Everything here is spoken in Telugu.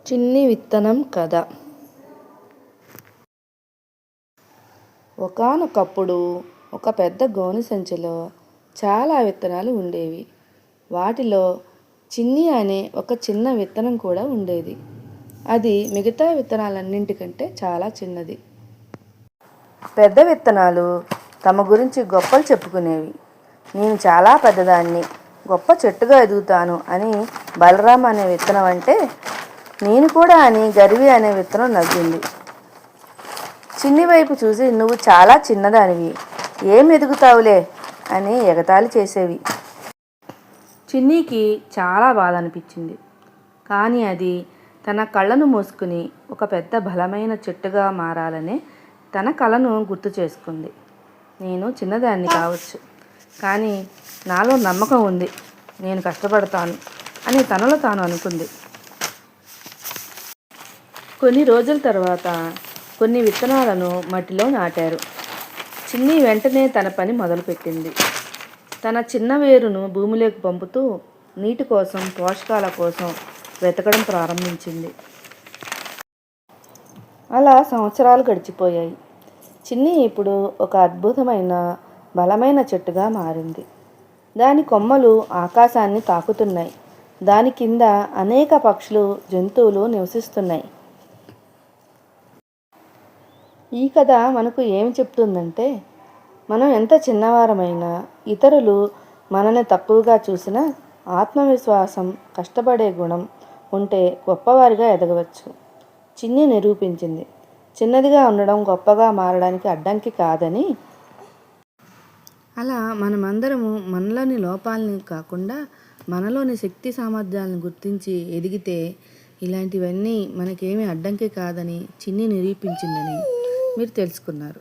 చిన్ని విత్తనం కథ. ఒకానొకప్పుడు ఒక పెద్ద గోనె సంచిలో చాలా విత్తనాలు ఉండేవి. వాటిలో చిన్ని అనే ఒక చిన్న విత్తనం కూడా ఉండేది. అది మిగతా విత్తనాలన్నింటికంటే చాలా చిన్నది. పెద్ద విత్తనాలు తమ గురించి గొప్పలు చెప్పుకునేవి. నేను చాలా పెద్దదాన్ని, గొప్ప చెట్టుగా ఎదుగుతాను అని బలరాం అనే విత్తనం అంటే, నేను కూడా అని గర్వి అనే విత్తనం నవ్వింది. చిన్ని వైపు చూసి, నువ్వు చాలా చిన్నదానివి, ఏం ఎదుగుతావులే అని ఎగతాళి చేసేవి. చిన్నికి చాలా బాధ అనిపించింది. కానీ అది తన కళ్ళను మూసుకుని ఒక పెద్ద బలమైన చెట్టుగా మారాలనే తన కలను గుర్తు చేసుకుంది. నేను చిన్నదాన్ని కావచ్చు, కానీ నాలో నమ్మకం ఉంది, నేను కష్టపడతాను అని తనలో తాను అనుకుంది. కొన్ని రోజుల తర్వాత కొన్ని విత్తనాలను మట్టిలో నాటారు. చిన్ని వెంటనే తన పని మొదలుపెట్టింది. తన చిన్న వేరును భూమిలోకి పంపుతూ నీటి కోసం, పోషకాల కోసం వెతకడం ప్రారంభించింది. అలా సంవత్సరాలు గడిచిపోయాయి. చిన్ని ఇప్పుడు ఒక అద్భుతమైన బలమైన చెట్టుగా మారింది. దాని కొమ్మలు ఆకాశాన్ని తాకుతున్నాయి. దాని కింద అనేక పక్షులు, జంతువులు నివసిస్తున్నాయి. ఈ కథ మనకు ఏమి చెప్తుందంటే, మనం ఎంత చిన్నవారమైనా, ఇతరులు మనల్ని తక్కువగా చూసినా ఆత్మవిశ్వాసం, కష్టపడే గుణం ఉంటే గొప్పవారిగా ఎదగవచ్చు. చిన్ని నిరూపించింది, చిన్నదిగా ఉండడం గొప్పగా మారడానికి అడ్డంకి కాదని. అలా మనమందరము మనలోని లోపాలని కాకుండా మనలోని శక్తి సామర్థ్యాలను గుర్తించి ఎదిగితే ఇలాంటివన్నీ మనకేమీ అడ్డంకి కాదని చిన్ని నిరూపించిందని మీరు తెలుసుకున్నారు.